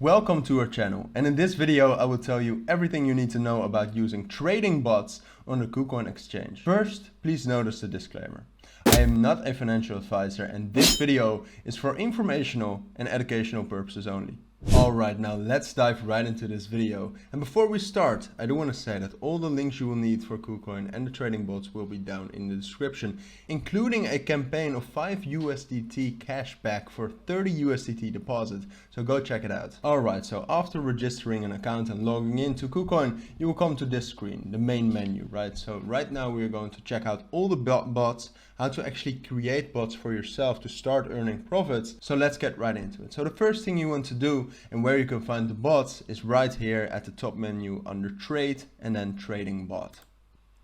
Welcome to our channel, and in this video I will tell you everything you need to know about using trading bots on the Kucoin exchange. First, please notice the disclaimer. I am not a financial advisor and this video is for informational and educational purposes only. Alright, now let's dive right into this video. And before we start, I do want to say that all the links you will need for Kucoin and the trading bots will be down in the description, including a campaign of 5 USDT cashback for 30 USDT deposit, so go check it out. Alright, so after registering an account and logging into Kucoin, you will come to this screen, the main menu, right? So right now we are going to check out all the bots, how to actually create bots for yourself to start earning profits. So let's get right into it. So the first thing you want to do and where you can find the bots is right here at the top menu under trade and then trading bot.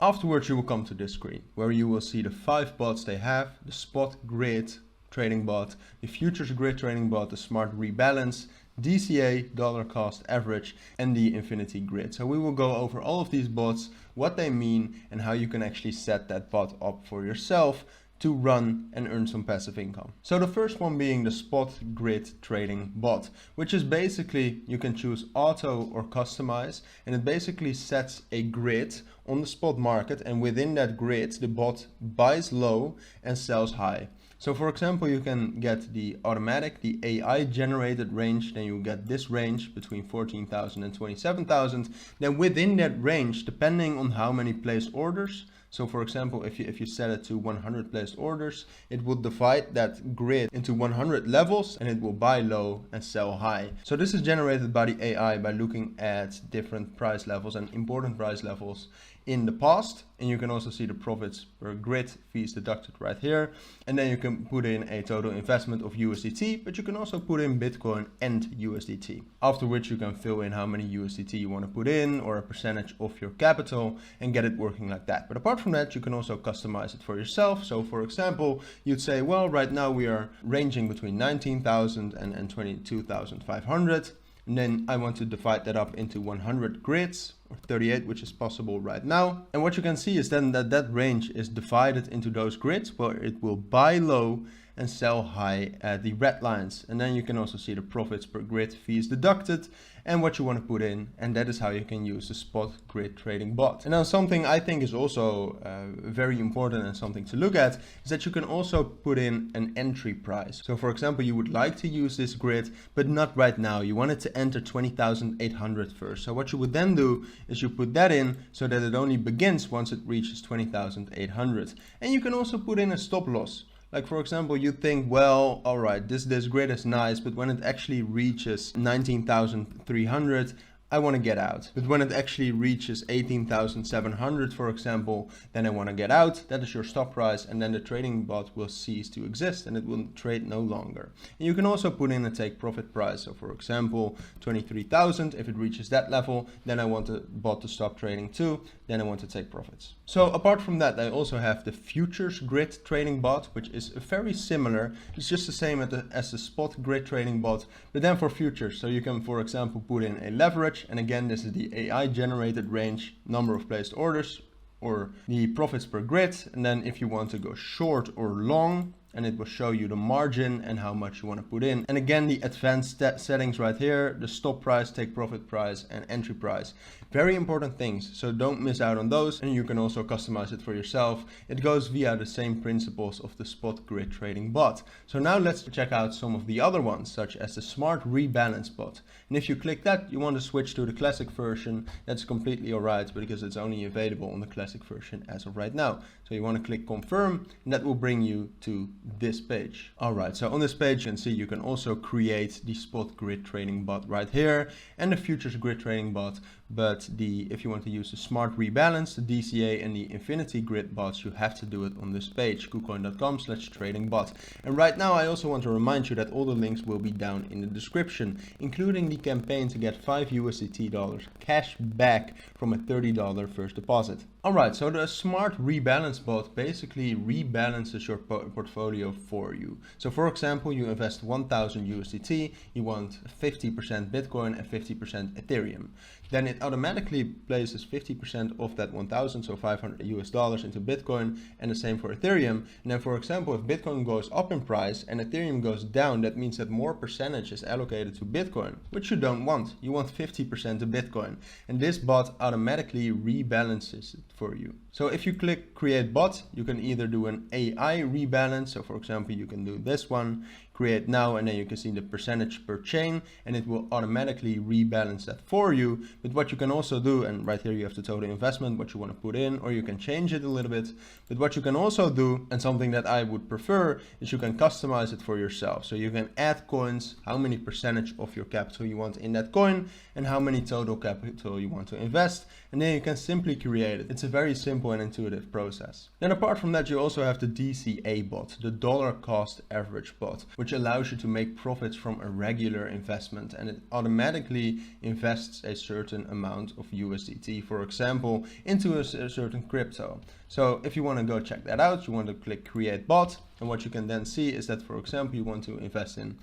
Afterwards you will come to this screen where you will see the 5 bots they have: the spot grid trading bot, the futures grid trading bot, the smart rebalance, DCA, dollar cost average, and the infinity grid. So we will go over all of these bots, what they mean, and how you can actually set that bot up for yourself to run and earn some passive income. So the first one being the spot grid trading bot, which is basically you can choose auto or customize, and it basically sets a grid on the spot market, and within that grid the bot buys low and sells high. So for example, you can get the automatic, the AI generated range, then you get this range between 14,000 and 27,000. Then within that range, depending on how many placed orders, so for example, if you set it to 100 placed orders, it will divide that grid into 100 levels and it will buy low and sell high. So this is generated by the AI by looking at different price levels and important price levels in the past. And you can also see the profits per grid, fees deducted right here. And then you can put in a total investment of USDT, but you can also put in Bitcoin and USDT. After which you can fill in how many USDT you want to put in or a percentage of your capital and get it working like that. But apart from that, you can also customize it for yourself. So for example, you'd say, well, right now we are ranging between 19,000 and 22,500. And then I want to divide that up into 100 grids, or 38, which is possible right now. And what you can see is then that range is divided into those grids where it will buy low and sell high at the red lines. And then you can also see the profits per grid, fees deducted, and what you want to put in. And that is how you can use the spot grid trading bot. And now something I think is also very important and something to look at is that you can also put in an entry price. So for example, you would like to use this grid, but not right now. You want it to enter 20,800 first. So what you would then do is you put that in so that it only begins once it reaches 20,800. And you can also put in a stop loss. Like for example, you think, well, all right, this grid is nice, but when it actually reaches 19,300, I want to get out. But when it actually reaches 18,700, for example, then I want to get out. That is your stop price, and then the trading bot will cease to exist and it will trade no longer. And you can also put in a take profit price. So for example, 23,000, if it reaches that level, then I want the bot to stop trading too. Then I want to take profits. So apart from that, I also have the futures grid trading bot, which is very similar. It's just the same as the spot grid trading bot, but then for futures. So you can, for example, put in a leverage. And again, this is the AI generated range, number of placed orders, or the profits per grid. And then if you want to go short or long, and it will show you the margin and how much you want to put in. And again, the advanced settings right here, the stop price, take profit price, and entry price. Very important things, so don't miss out on those. And you can also customize it for yourself. It goes via the same principles of the spot grid trading bot. So now let's check out some of the other ones, such as the smart rebalance bot. And if you click that, you want to switch to the classic version. That's completely alright, because it's only available on the classic version as of right now. So you want to click confirm, and that will bring you to this page. Alright, so on this page you can see you can also create the spot grid trading bot right here and the futures grid trading bot. But if you want to use the smart rebalance, the DCA, and the infinity grid bots, you have to do it on this page, kucoin.com/trading bot. And right now I also want to remind you that all the links will be down in the description, including the campaign to get 5 USDT cash back from a $30 first deposit. Alright, so the smart rebalance rebalance bot basically rebalances your portfolio for you. So for example, you invest 1000 USDT, you want 50% Bitcoin and 50% Ethereum. Then it automatically places 50% of that 1000, so $500 into Bitcoin, and the same for Ethereum. And then for example, if Bitcoin goes up in price and Ethereum goes down, that means that more percentage is allocated to Bitcoin, which you don't want. You want 50% to Bitcoin. And this bot automatically rebalances it for you. So if you click create bot, you can either do an AI rebalance. So for example, you can do this one, create now, and then you can see the percentage per chain, and it will automatically rebalance that for you. But what you can also do, and right here you have the total investment, what you want to put in, or you can change it a little bit. But what you can also do, and something that I would prefer, is you can customize it for yourself. So you can add coins, how many percentage of your capital you want in that coin, and how many total capital you want to invest, and then you can simply create it. It's a very simple and intuitive process. Then apart from that, you also have the DCA bot, the dollar cost average bot, which allows you to make profits from a regular investment, and it automatically invests a certain amount of USDT, for example, into a certain crypto. So if you want to go check that out, you want to click create bot, and what you can then see is that, for example, you want to invest in,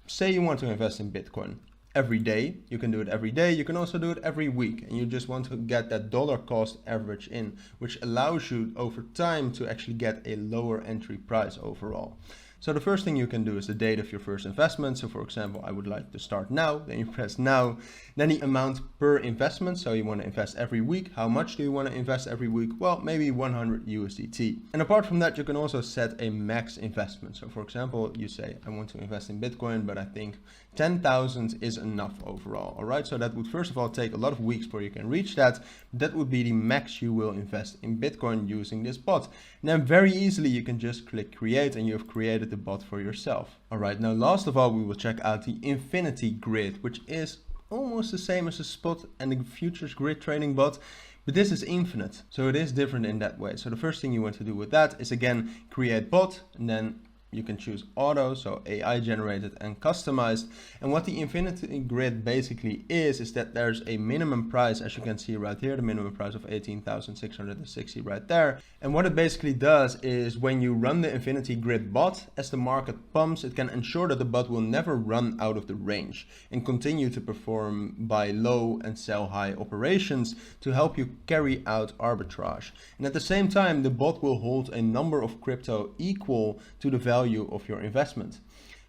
say you want to invest in Bitcoin every day. You can do it every day. You can also do it every week, and you just want to get that dollar cost average in, which allows you over time to actually get a lower entry price overall. So the first thing you can do is the date of your first investment. So for example, I would like to start now, then you press now, then the amount per investment. So you want to invest every week. How much do you want to invest every week? Well, maybe 100 USDT. And apart from that, you can also set a max investment. So for example, you say, I want to invest in Bitcoin, but I think 10,000 is enough overall. All right. So that would first of all take a lot of weeks before you can reach that. That would be the max you will invest in Bitcoin using this bot. And then very easily, you can just click create, and you have created the bot for yourself. All right, now last of all, we will check out the Infinity Grid, which is almost the same as the spot and the futures grid trading bot, but this is infinite. So it is different in that way. So the first thing you want to do with that is again, create bot, and then you can choose auto, so AI generated and customized. And what the Infinity Grid basically is that there's a minimum price, as you can see right here, the minimum price of 18,660 right there. And what it basically does is when you run the Infinity Grid bot, as the market pumps, it can ensure that the bot will never run out of the range and continue to perform buy low and sell high operations to help you carry out arbitrage. And at the same time, the bot will hold a number of crypto equal to the value of your investment.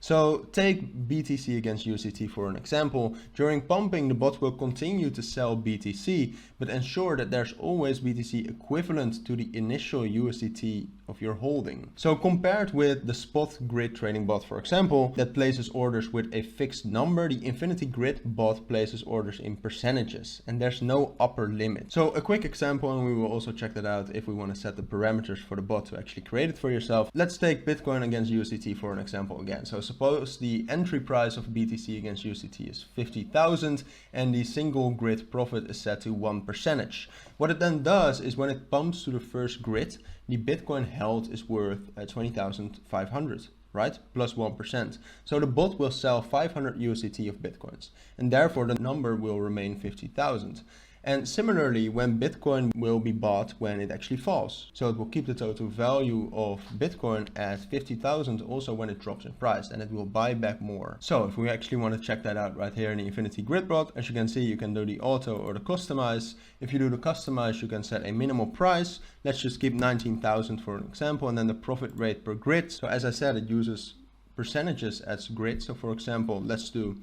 So take BTC against USDT for an example. During pumping, the bot will continue to sell BTC, but ensure that there's always BTC equivalent to the initial USDT of your holding. So compared with the spot grid trading bot, for example, that places orders with a fixed number, the Infinity Grid bot places orders in percentages, and there's no upper limit. So a quick example, and we will also check that out if we want to set the parameters for the bot to actually create it for yourself. Let's take Bitcoin against USDT for an example again. So suppose the entry price of BTC against USDT is 50,000 and the single grid profit is set to 1%. What it then does is when it pumps to the first grid, the Bitcoin held is worth 20,500, right? Plus 1%. So the bot will sell 500 USDT of Bitcoins, and therefore the number will remain 50,000. And similarly, when Bitcoin will be bought when it actually falls. So it will keep the total value of Bitcoin at 50,000 also when it drops in price, and it will buy back more. So if we actually want to check that out right here in the Infinity Grid bot, as you can see, you can do the auto or the customize. If you do the customize, you can set a minimal price. Let's just keep 19,000 for an example, and then the profit rate per grid. So as I said, it uses percentages as grid. So for example, let's do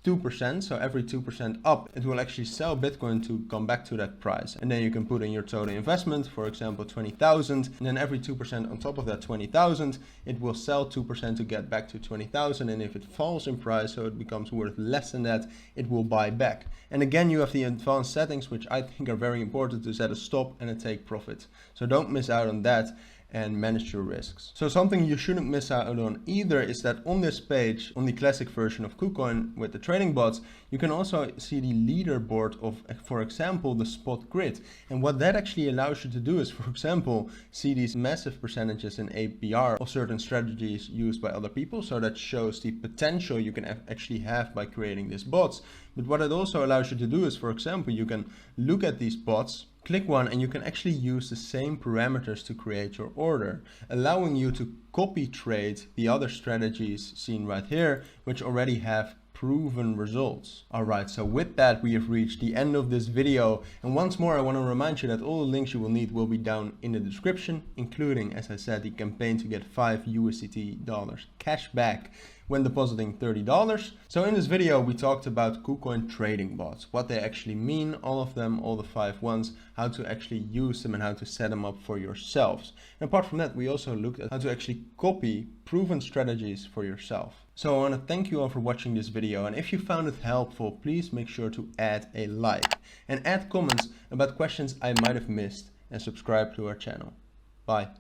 2%, so every 2% up, it will actually sell Bitcoin to come back to that price. And then you can put in your total investment, for example, 20,000, and then every 2% on top of that 20,000, it will sell 2% to get back to 20,000. And if it falls in price, so it becomes worth less than that, it will buy back. And again, you have the advanced settings, which I think are very important to set a stop and a take profit. So don't miss out on that and manage your risks. So something you shouldn't miss out on either is that on this page, on the classic version of Kucoin with the trading bots, you can also see the leaderboard of, for example, the spot grid. And what that actually allows you to do is, for example, see these massive percentages in APR of certain strategies used by other people. So that shows the potential you can actually have by creating these bots. But what it also allows you to do is, for example, you can look at these bots Click one and you can actually use the same parameters to create your order, allowing you to copy trade the other strategies seen right here, which already have proven results. Alright, so with that we have reached the end of this video, and once more I want to remind you that all the links you will need will be down in the description, including, as I said, the campaign to get $5 cash back when depositing $30. So in this video we talked about Kucoin trading bots, what they actually mean, all of them, all the 5 ones, how to actually use them and how to set them up for yourselves. And apart from that, we also looked at how to actually copy proven strategies for yourself. So I want to thank you all for watching this video, and if you found it helpful, please make sure to add a like and add comments about questions I might have missed, and subscribe to our channel. Bye.